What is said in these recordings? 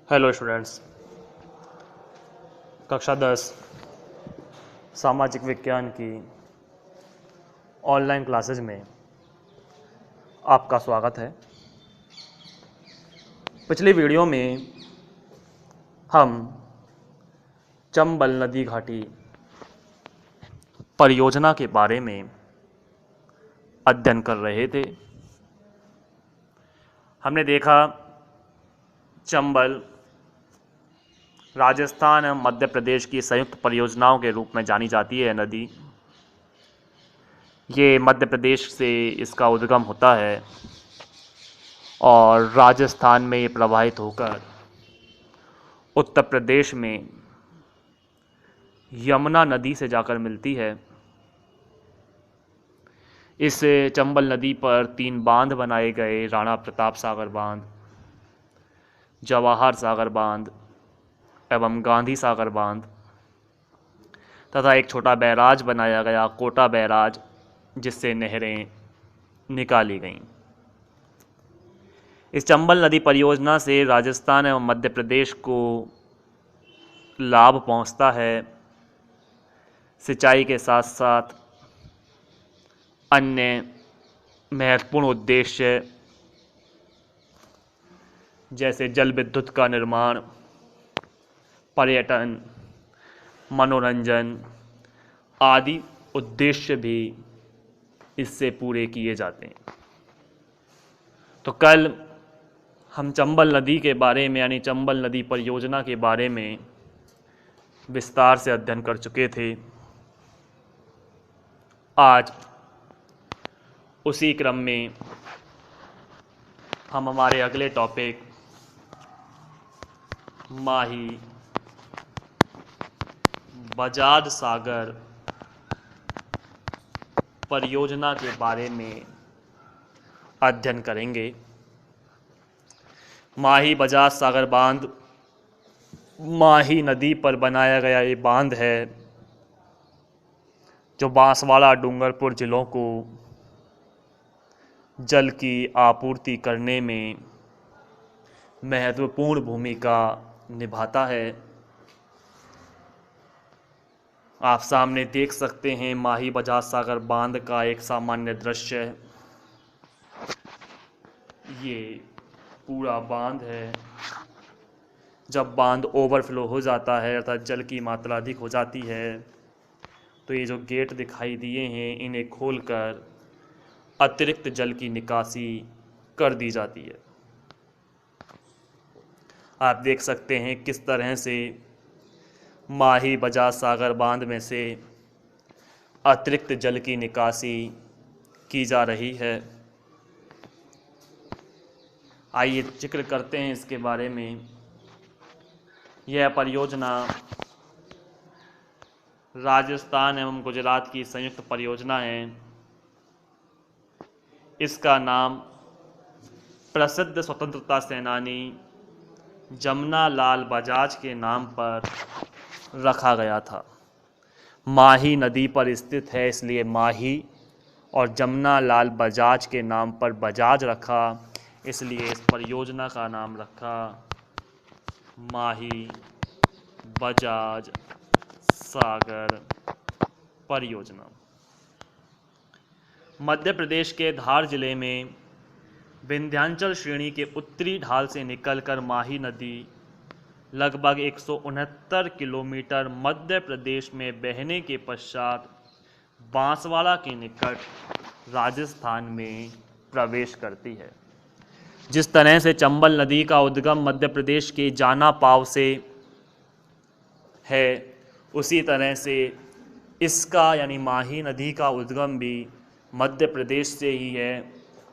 Hello students, कक्षा 10 सामाजिक विज्ञान की ऑनलाइन क्लासेज में आपका स्वागत है। पिछली वीडियो में हम चंबल नदी घाटी परियोजना के बारे में अध्ययन कर रहे थे। हमने देखा चंबल राजस्थान एवं मध्य प्रदेश की संयुक्त परियोजनाओं के रूप में जानी जाती है। नदी ये मध्य प्रदेश से इसका उद्गम होता है और राजस्थान में ये प्रवाहित होकर उत्तर प्रदेश में यमुना नदी से जाकर मिलती है। इस चंबल नदी पर 3 बांध बनाए गए, राणा प्रताप सागर बांध, जवाहर सागर बांध एवं गांधी सागर बांध तथा एक छोटा बैराज बनाया गया, कोटा बैराज, जिससे नहरें निकाली गईं। इस चंबल नदी परियोजना से राजस्थान एवं मध्य प्रदेश को लाभ पहुंचता है। सिंचाई के साथ साथ अन्य महत्वपूर्ण उद्देश्य जैसे जल विद्युत का निर्माण, पर्यटन, मनोरंजन आदि उद्देश्य भी इससे पूरे किए जाते हैं। तो कल हम चंबल नदी के बारे में यानी चंबल नदी परियोजना के बारे में विस्तार से अध्ययन कर चुके थे। आज उसी क्रम में हम हमारे अगले टॉपिक माही बजाज सागर परियोजना के बारे में अध्ययन करेंगे। माही बजाज सागर बांध माही नदी पर बनाया गया ये बांध है जो बांसवाड़ा, डूंगरपुर जिलों को जल की आपूर्ति करने में महत्वपूर्ण भूमिका निभाता है। आप सामने देख सकते हैं माही बजाज सागर बांध का एक सामान्य दृश्य। ये पूरा बांध है। जब बांध ओवरफ्लो हो जाता है अर्थात जल की मात्रा अधिक हो जाती है तो ये जो गेट दिखाई दिए हैं इन्हें खोलकर अतिरिक्त जल की निकासी कर दी जाती है। आप देख सकते हैं किस तरह से माही बजाज सागर बांध में से अतिरिक्त जल की निकासी की जा रही है। आइए जिक्र करते हैं इसके बारे में। यह परियोजना राजस्थान एवं गुजरात की संयुक्त परियोजना है। इसका नाम प्रसिद्ध स्वतंत्रता सेनानी जमना लाल बजाज के नाम पर रखा गया था। माही नदी पर स्थित है इसलिए माही, और जमना लाल बजाज के नाम पर बजाज रखा, इसलिए इस परियोजना का नाम रखा माही बजाज सागर परियोजना। मध्य प्रदेश के धार जिले में विंध्याचल श्रेणी के उत्तरी ढाल से निकलकर माही नदी लगभग 169 किलोमीटर मध्य प्रदेश में बहने के पश्चात बांसवाड़ा के निकट राजस्थान में प्रवेश करती है। जिस तरह से चंबल नदी का उद्गम मध्य प्रदेश के जाना पाव से है, उसी तरह से इसका यानी माही नदी का उद्गम भी मध्य प्रदेश से ही है।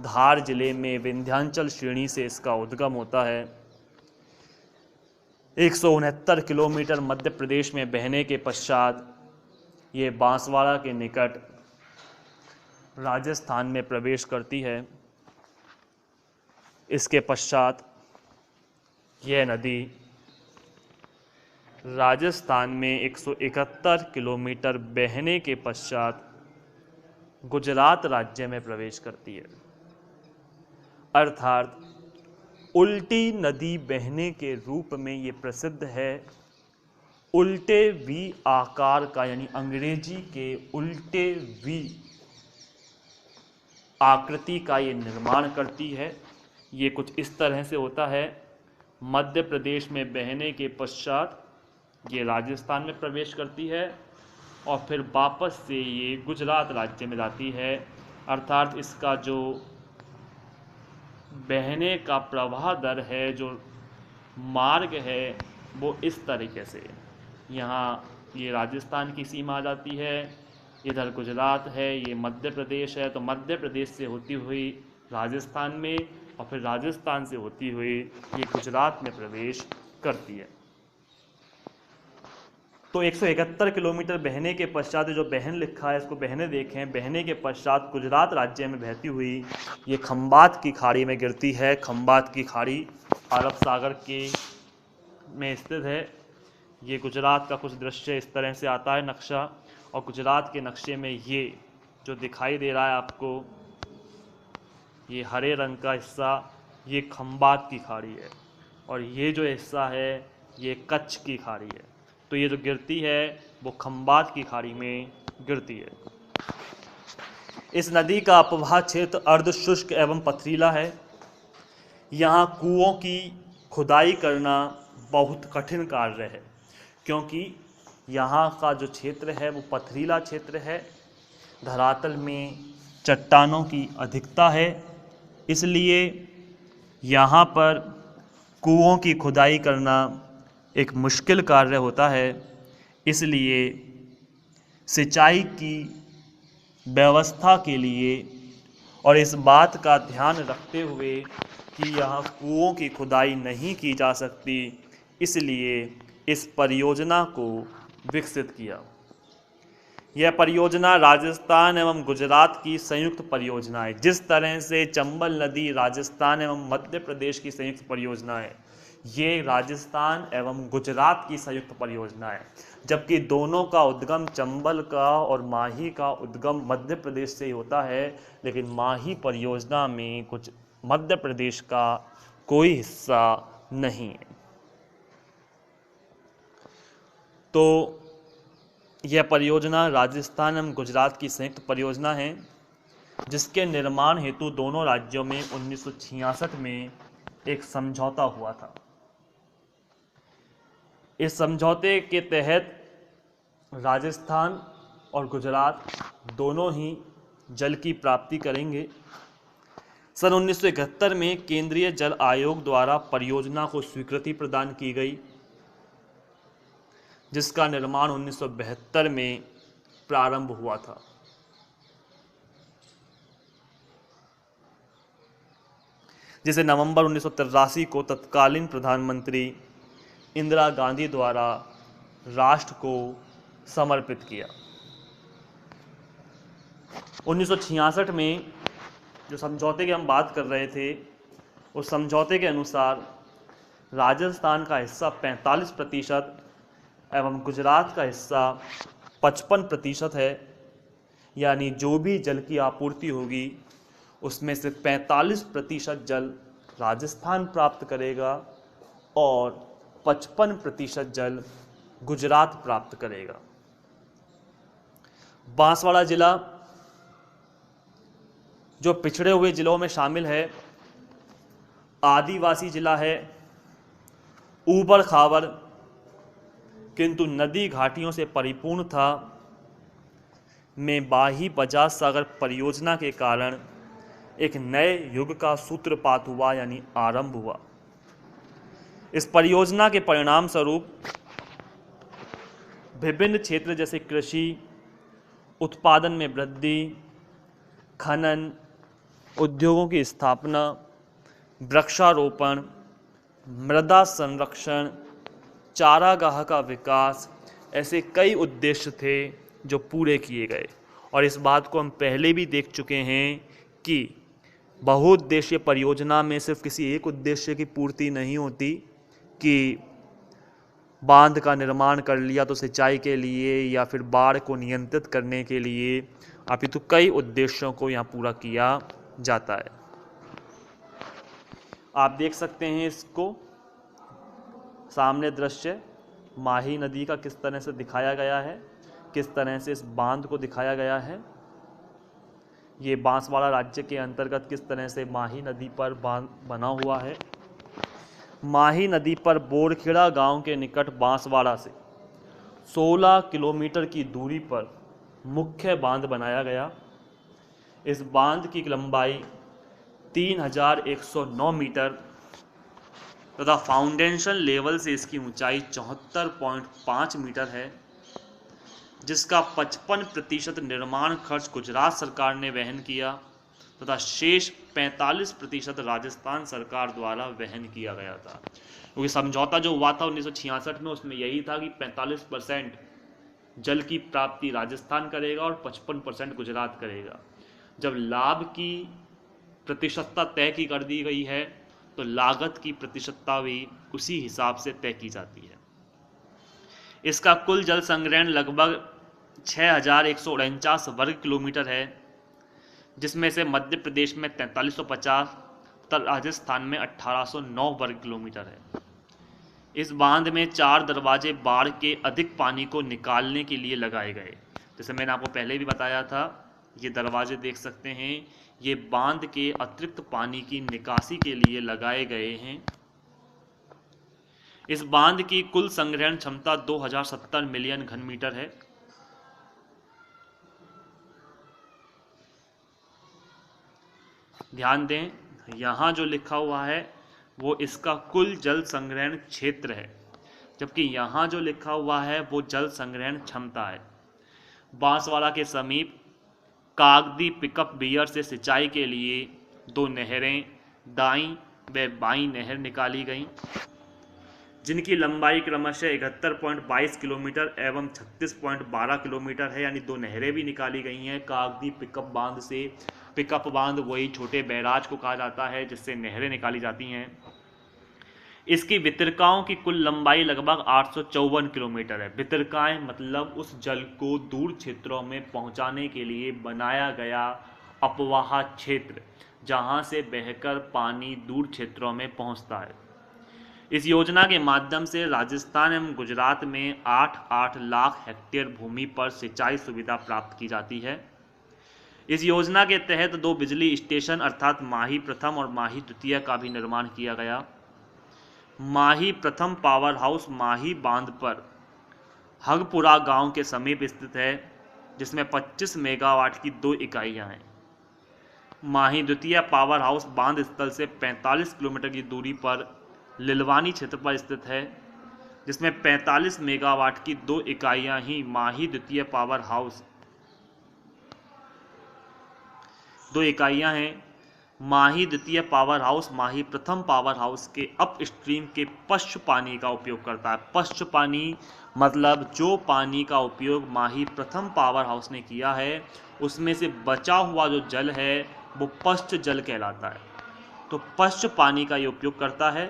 धार जिले में विंध्याचल श्रेणी से इसका उद्गम होता है। 169 किलोमीटर मध्य प्रदेश में बहने के पश्चात ये बांसवाड़ा के निकट राजस्थान में प्रवेश करती है। इसके पश्चात यह नदी राजस्थान में 171 किलोमीटर बहने के पश्चात गुजरात राज्य में प्रवेश करती है। अर्थात उल्टी नदी बहने के रूप में ये प्रसिद्ध है। उल्टे वी आकार का, यानी अंग्रेजी के उल्टे वी आकृति का ये निर्माण करती है। ये कुछ इस तरह से होता है। मध्य प्रदेश में बहने के पश्चात ये राजस्थान में प्रवेश करती है और फिर वापस से ये गुजरात राज्य में जाती है। अर्थात इसका जो बहने का प्रवाह दर है, जो मार्ग है, वो इस तरीके से यहाँ ये राजस्थान की सीमा आ जाती है, इधर गुजरात है, ये मध्य प्रदेश है, तो मध्य प्रदेश से होती हुई राजस्थान में और फिर राजस्थान से होती हुई ये गुजरात में प्रवेश करती है। तो 171 किलोमीटर बहने के पश्चात, जो बहन लिखा है इसको बहने देखें, बहने के पश्चात गुजरात राज्य में बहती हुई ये खंबात की खाड़ी में गिरती है। खंबात की खाड़ी अरब सागर के में स्थित है। ये गुजरात का कुछ दृश्य इस तरह से आता है नक्शा, और गुजरात के नक्शे में ये जो दिखाई दे रहा है आपको, ये हरे रंग का हिस्सा, ये खंबात की खाड़ी है, और ये जो हिस्सा है ये कच्छ की खाड़ी है। तो ये जो गिरती है वो खंबात की खाड़ी में गिरती है। इस नदी का अपवाह क्षेत्र अर्ध शुष्क एवं पथरीला है। यहाँ कुओं की खुदाई करना बहुत कठिन कार्य है, क्योंकि यहाँ का जो क्षेत्र है वो पथरीला क्षेत्र है, धरातल में चट्टानों की अधिकता है, इसलिए यहाँ पर कुओं की खुदाई करना एक मुश्किल कार्य होता है। इसलिए सिंचाई की व्यवस्था के लिए और इस बात का ध्यान रखते हुए कि यहाँ कुओं की खुदाई नहीं की जा सकती, इसलिए इस परियोजना को विकसित किया। यह परियोजना राजस्थान एवं गुजरात की संयुक्त परियोजना है। जिस तरह से चंबल नदी राजस्थान एवं मध्य प्रदेश की संयुक्त परियोजना है, ये राजस्थान एवं गुजरात की संयुक्त परियोजना है, जबकि दोनों का उद्गम चंबल का और माही का उद्गम मध्य प्रदेश से ही होता है, लेकिन माही परियोजना में कुछ मध्य प्रदेश का कोई हिस्सा नहीं है। तो यह परियोजना राजस्थान एवं गुजरात की संयुक्त परियोजना है, जिसके निर्माण हेतु दोनों राज्यों में 1966 में एक समझौता हुआ था। इस समझौते के तहत राजस्थान और गुजरात दोनों ही जल की प्राप्ति करेंगे। सन 1971 में केंद्रीय जल आयोग द्वारा परियोजना को स्वीकृति प्रदान की गई, जिसका निर्माण 1972 में प्रारंभ हुआ था। जिसे नवंबर 1983 को तत्कालीन प्रधानमंत्री इंदिरा गांधी द्वारा राष्ट्र को समर्पित किया। 1966 में जो समझौते की हम बात कर रहे थे, उस समझौते के अनुसार राजस्थान का हिस्सा 45% एवं गुजरात का हिस्सा 55% है। यानी जो भी जल की आपूर्ति होगी उसमें से 45% जल राजस्थान प्राप्त करेगा और 55% जल गुजरात प्राप्त करेगा। बांसवाड़ा जिला जो पिछड़े हुए जिलों में शामिल है, आदिवासी जिला है, ऊबड़ खाबड़ किंतु नदी घाटियों से परिपूर्ण था, में बाही बजाज सागर परियोजना के कारण एक नए युग का सूत्रपात हुआ, यानी आरंभ हुआ। इस परियोजना के परिणाम स्वरूप विभिन्न क्षेत्र जैसे कृषि, उत्पादन में वृद्धि, खनन, उद्योगों की स्थापना, वृक्षारोपण, मृदा संरक्षण, चारागाह का विकास, ऐसे कई उद्देश्य थे जो पूरे किए गए। और इस बात को हम पहले भी देख चुके हैं कि बहुउद्देशीय परियोजना में सिर्फ किसी एक उद्देश्य की पूर्ति नहीं होती कि बांध का निर्माण कर लिया तो सिंचाई के लिए या फिर बाढ़ को नियंत्रित करने के लिए, अपितु कई उद्देश्यों को यहाँ पूरा किया जाता है। आप देख सकते हैं इसको, सामने दृश्य माही नदी का किस तरह से दिखाया गया है, किस तरह से इस बांध को दिखाया गया है। ये बांसवाड़ा राज्य के अंतर्गत किस तरह से माही नदी पर बांध बना हुआ है। माही नदी पर बोरखेड़ा गांव के निकट बांसवाड़ा से 16 किलोमीटर की दूरी पर मुख्य बांध बनाया गया। इस बांध की लंबाई 3109 मीटर तथा फाउंडेशन लेवल से इसकी ऊंचाई 74.5 मीटर है, जिसका 55% निर्माण खर्च गुजरात सरकार ने वहन किया तथा शेष 45% राजस्थान सरकार द्वारा वहन किया गया था। क्योंकि समझौता जो हुआ था 1966 में, उसमें यही था कि 45% जल की प्राप्ति राजस्थान करेगा और 55% गुजरात करेगा। जब लाभ की प्रतिशतता तय की कर दी गई है तो लागत की प्रतिशतता भी उसी हिसाब से तय की जाती है। इसका कुल जल संग्रहण लगभग 6149 वर्ग किलोमीटर है, जिसमें से मध्य प्रदेश में 4350 तथा राजस्थान में 1809 वर्ग किलोमीटर है। इस बांध में 4 दरवाजे बाढ़ के अधिक पानी को निकालने के लिए लगाए गए। जैसे मैंने आपको पहले भी बताया था, ये दरवाजे देख सकते हैं, ये बांध के अतिरिक्त पानी की निकासी के लिए लगाए गए हैं। इस बांध की कुल संग्रहण क्षमता 2070 मिलियन घन मीटर है। ध्यान दें, यहाँ जो लिखा हुआ है वो इसका कुल जल संग्रहण क्षेत्र है, जबकि यहाँ जो लिखा हुआ है वो जल संग्रहण क्षमता है। बांसवाड़ा के समीप कागदी पिकअप बियर से सिंचाई के लिए 2 नहरें दाईं व बाईं नहर निकाली गईं, जिनकी लंबाई क्रमशः 71.22 किलोमीटर एवं 36.12 किलोमीटर है। यानी 2 नहरें भी निकाली गई हैं कागदी पिकअप बांध से। पिकअप बांध वही छोटे बैराज को कहा जाता है जिससे नहरें निकाली जाती हैं। इसकी वितरकाओं की कुल लंबाई लगभग 854 किलोमीटर है। वितरकाएं मतलब उस जल को दूर क्षेत्रों में पहुंचाने के लिए बनाया गया अपवाह क्षेत्र, जहां से बहकर पानी दूर क्षेत्रों में पहुंचता है। इस योजना के माध्यम से राजस्थान एवं गुजरात में 8-8 लाख हेक्टेयर भूमि पर सिंचाई सुविधा प्राप्त की जाती है। इस योजना के तहत 2 बिजली स्टेशन अर्थात माही प्रथम और माही द्वितीय का भी निर्माण किया गया। माही प्रथम पावर हाउस माही बांध पर हगपुरा गांव के समीप स्थित है, जिसमें 25 मेगावाट की 2 इकाइयां हैं। माही द्वितीय पावर हाउस बांध स्थल से 45 किलोमीटर की दूरी पर लिलवानी क्षेत्र पर स्थित है, जिसमें 45 मेगावाट की 2 इकाइयां ही माही द्वितीय पावर हाउस 2 इकाइयां हैं। माही द्वितीय पावर हाउस माही प्रथम पावर हाउस के अपस्ट्रीम के पश्च पानी का उपयोग करता है। पश्च पानी मतलब जो पानी का उपयोग माही प्रथम पावर हाउस ने किया है उसमें से बचा हुआ जो जल है वो पश्च जल कहलाता है। तो पश्च पानी का ये उपयोग करता है।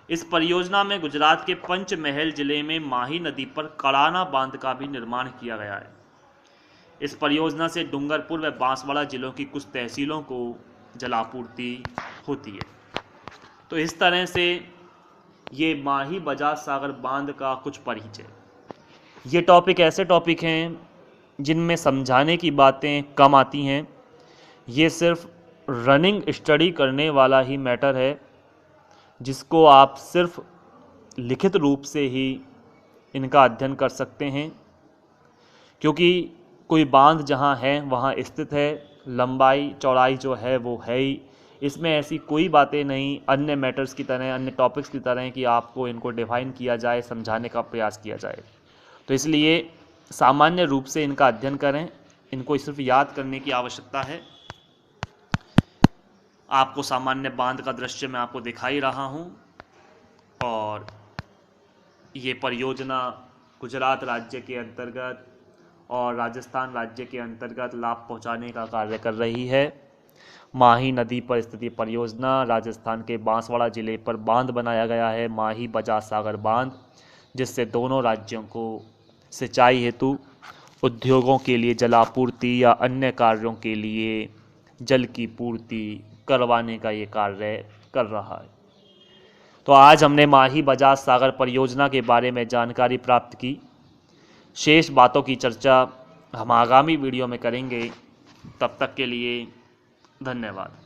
इस परियोजना में गुजरात के पंचमहल जिले में माही नदी पर कड़ाना बांध का भी निर्माण किया गया है। इस परियोजना से डूंगरपुर व बांसवाड़ा जिलों की कुछ तहसीलों को जलापूर्ति होती है। तो इस तरह से ये माही बजाज सागर बांध का कुछ परिचय। ये टॉपिक ऐसे टॉपिक हैं जिनमें समझाने की बातें कम आती हैं। ये सिर्फ रनिंग स्टडी करने वाला ही मैटर है, जिसको आप सिर्फ लिखित रूप से ही इनका अध्ययन कर सकते हैं, क्योंकि कोई बांध जहाँ है वहाँ स्थित है, लंबाई चौड़ाई जो है वो है ही। इसमें ऐसी कोई बातें नहीं अन्य मैटर्स की तरह, अन्य टॉपिक्स की तरह कि आपको इनको डिफाइन किया जाए, समझाने का प्रयास किया जाए। तो इसलिए सामान्य रूप से इनका अध्ययन करें, इनको सिर्फ याद करने की आवश्यकता है। आपको सामान्य बांध का दृश्य मैं आपको दिखा ही रहा हूँ, और ये परियोजना गुजरात राज्य के अंतर्गत और राजस्थान राज्य के अंतर्गत लाभ पहुंचाने का कार्य कर रही है। माही नदी पर स्थित परियोजना राजस्थान के बांसवाड़ा जिले पर बांध बनाया गया है, माही बजाज सागर बांध, जिससे दोनों राज्यों को सिंचाई हेतु, उद्योगों के लिए जलापूर्ति या अन्य कार्यों के लिए जल की पूर्ति करवाने का ये कार्य कर रहा है। तो आज हमने माही बजाज सागर परियोजना के बारे में जानकारी प्राप्त की। शेष बातों की चर्चा हम आगामी वीडियो में करेंगे। तब तक के लिए धन्यवाद।